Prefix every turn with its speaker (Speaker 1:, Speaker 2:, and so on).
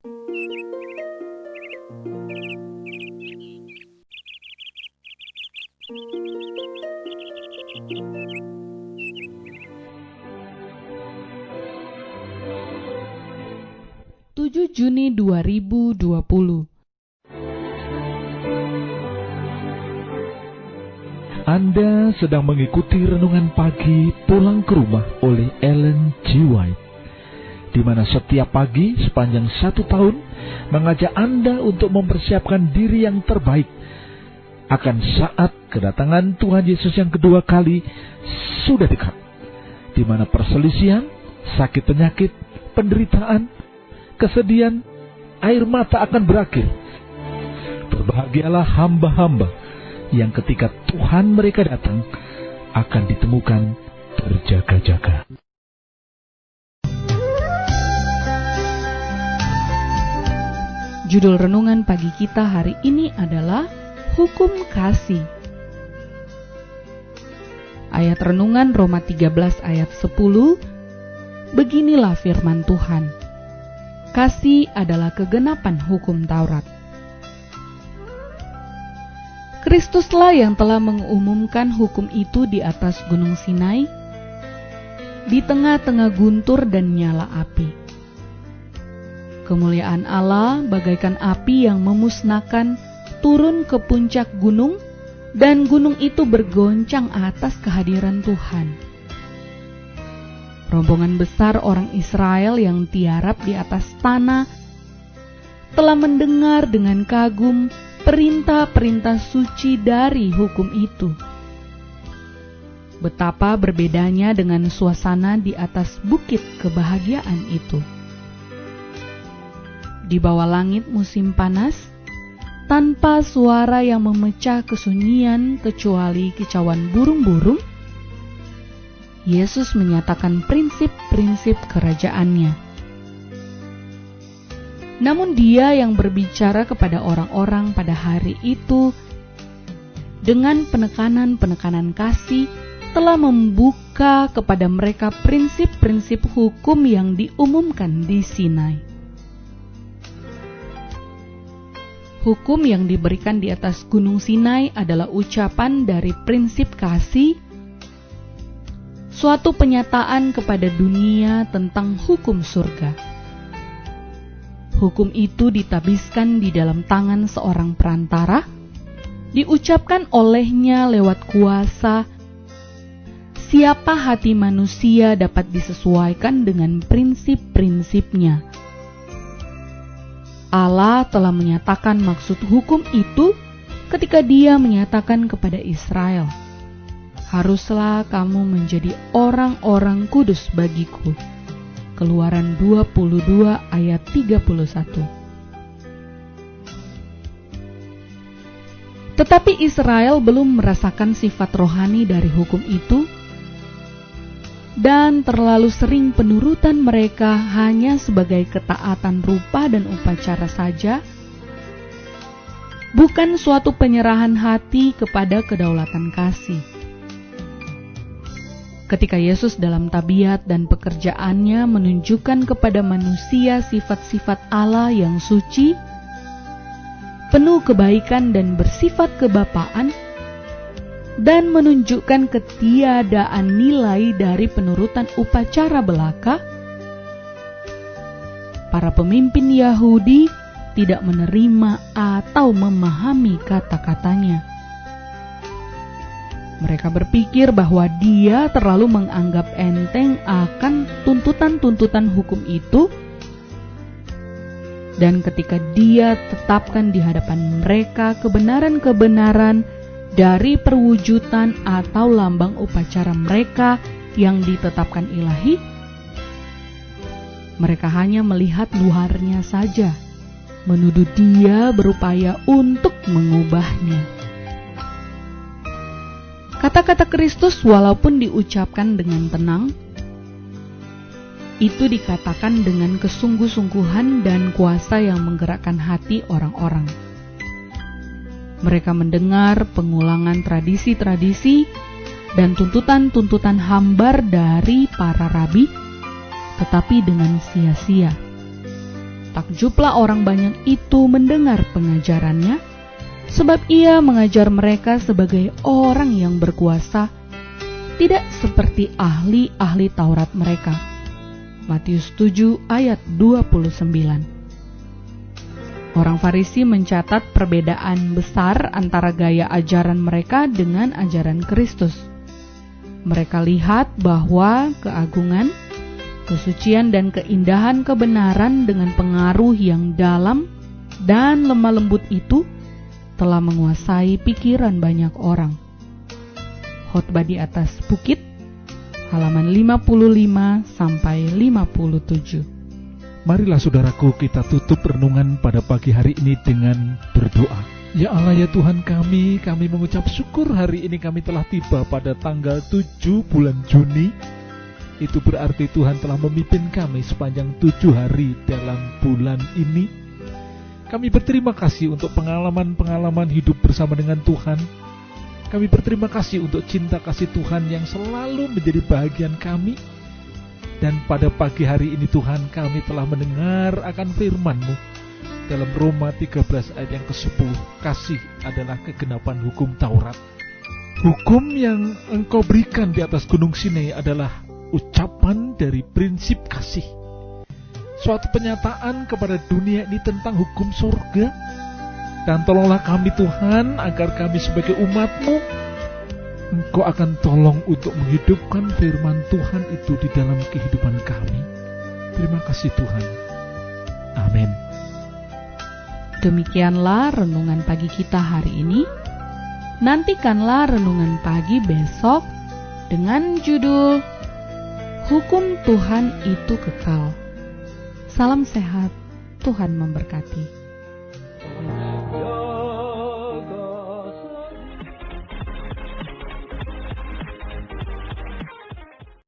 Speaker 1: Juni 2020.
Speaker 2: Anda sedang mengikuti renungan pagi Pulang ke Rumah oleh Ellen G. White, di mana setiap pagi sepanjang 1 tahun mengajak Anda untuk mempersiapkan diri yang terbaik akan saat kedatangan Tuhan Yesus yang kedua kali sudah dekat, di mana perselisihan, sakit penyakit, penderitaan, kesedihan, air mata akan berakhir. Berbahagialah hamba-hamba yang ketika Tuhan mereka datang akan ditemukan berjaga-jaga.
Speaker 1: Judul renungan pagi kita hari ini adalah Hukum Kasih. Ayat renungan Roma 13 ayat 10. Beginilah firman Tuhan. Kasih adalah kegenapan hukum Taurat. Kristuslah yang telah mengumumkan hukum itu di atas Gunung Sinai, di tengah-tengah guntur dan nyala api. Kemuliaan Allah bagaikan api yang memusnahkan turun ke puncak gunung, dan gunung itu bergoncang atas kehadiran Tuhan. Rombongan besar orang Israel yang tiarap di atas tanah telah mendengar dengan kagum perintah-perintah suci dari hukum itu. Betapa berbedanya dengan suasana di atas bukit kebahagiaan itu. Di bawah langit musim panas, tanpa suara yang memecah kesunyian kecuali kicauan burung-burung, Yesus menyatakan prinsip-prinsip kerajaannya. Namun Dia yang berbicara kepada orang-orang pada hari itu dengan penekanan-penekanan kasih telah membuka kepada mereka prinsip-prinsip hukum yang diumumkan di Sinai. Hukum yang diberikan di atas Gunung Sinai adalah ucapan dari prinsip kasih, suatu penyataan kepada dunia tentang hukum surga. Hukum itu ditabiskan di dalam tangan seorang perantara, diucapkan olehnya lewat kuasa. Siapa hati manusia dapat disesuaikan dengan prinsip-prinsipnya. Allah telah menyatakan maksud hukum itu ketika Dia menyatakan kepada Israel, "Haruslah kamu menjadi orang-orang kudus bagiku." Keluaran 22 ayat 31. Tetapi Israel belum merasakan sifat rohani dari hukum itu, dan terlalu sering penurutan mereka hanya sebagai ketaatan rupa dan upacara saja, bukan suatu penyerahan hati kepada kedaulatan kasih. Ketika Yesus dalam tabiat dan pekerjaannya menunjukkan kepada manusia sifat-sifat Allah yang suci, penuh kebaikan dan bersifat kebapaan, dan menunjukkan ketiadaan nilai dari penurutan upacara belaka, para pemimpin Yahudi tidak menerima atau memahami kata-katanya. Mereka berpikir bahwa Dia terlalu menganggap enteng akan tuntutan-tuntutan hukum itu, dan ketika Dia tetapkan di hadapan mereka kebenaran-kebenaran dari perwujudan atau lambang upacara mereka yang ditetapkan ilahi, mereka hanya melihat luarnya saja, menuduh Dia berupaya untuk mengubahnya. Kata-kata Kristus walaupun diucapkan dengan tenang, itu dikatakan dengan kesungguh-sungguhan dan kuasa yang menggerakkan hati orang-orang. Mereka mendengar pengulangan tradisi-tradisi dan tuntutan-tuntutan hambar dari para rabi, tetapi dengan sia-sia. Takjublah orang banyak itu mendengar pengajarannya, sebab ia mengajar mereka sebagai orang yang berkuasa, tidak seperti ahli-ahli Taurat mereka. Matius 7 ayat 29. Orang Farisi mencatat perbedaan besar antara gaya ajaran mereka dengan ajaran Kristus. Mereka lihat bahwa keagungan, kesucian dan keindahan kebenaran dengan pengaruh yang dalam dan lemah lembut itu telah menguasai pikiran banyak orang. Khotbah di atas bukit, halaman 55-57.
Speaker 2: Marilah saudaraku, kita tutup renungan pada pagi hari ini dengan berdoa. Ya Allah, ya Tuhan kami mengucap syukur hari ini kami telah tiba pada tanggal 7 bulan Juni. Itu berarti Tuhan telah memimpin kami sepanjang 7 hari dalam bulan ini. Kami berterima kasih untuk pengalaman-pengalaman hidup bersama dengan Tuhan. Kami berterima kasih untuk cinta kasih Tuhan yang selalu menjadi bahagian kami. Dan pada pagi hari ini Tuhan, kami telah mendengar akan firman-Mu dalam Roma 13 ayat yang ke-10. Kasih adalah kegenapan hukum Taurat. Hukum yang Engkau berikan di atas Gunung Sinai adalah ucapan dari prinsip kasih. Suatu penyataan kepada dunia ini tentang hukum surga. Dan tolonglah kami Tuhan, agar kami sebagai umat-Mu, Engkau akan tolong untuk menghidupkan firman Tuhan itu di dalam kehidupan kami. Terima kasih Tuhan. Amin.
Speaker 1: Demikianlah renungan pagi kita hari ini. Nantikanlah renungan pagi besok dengan judul Hukum Tuhan itu kekal. Salam sehat, Tuhan memberkati.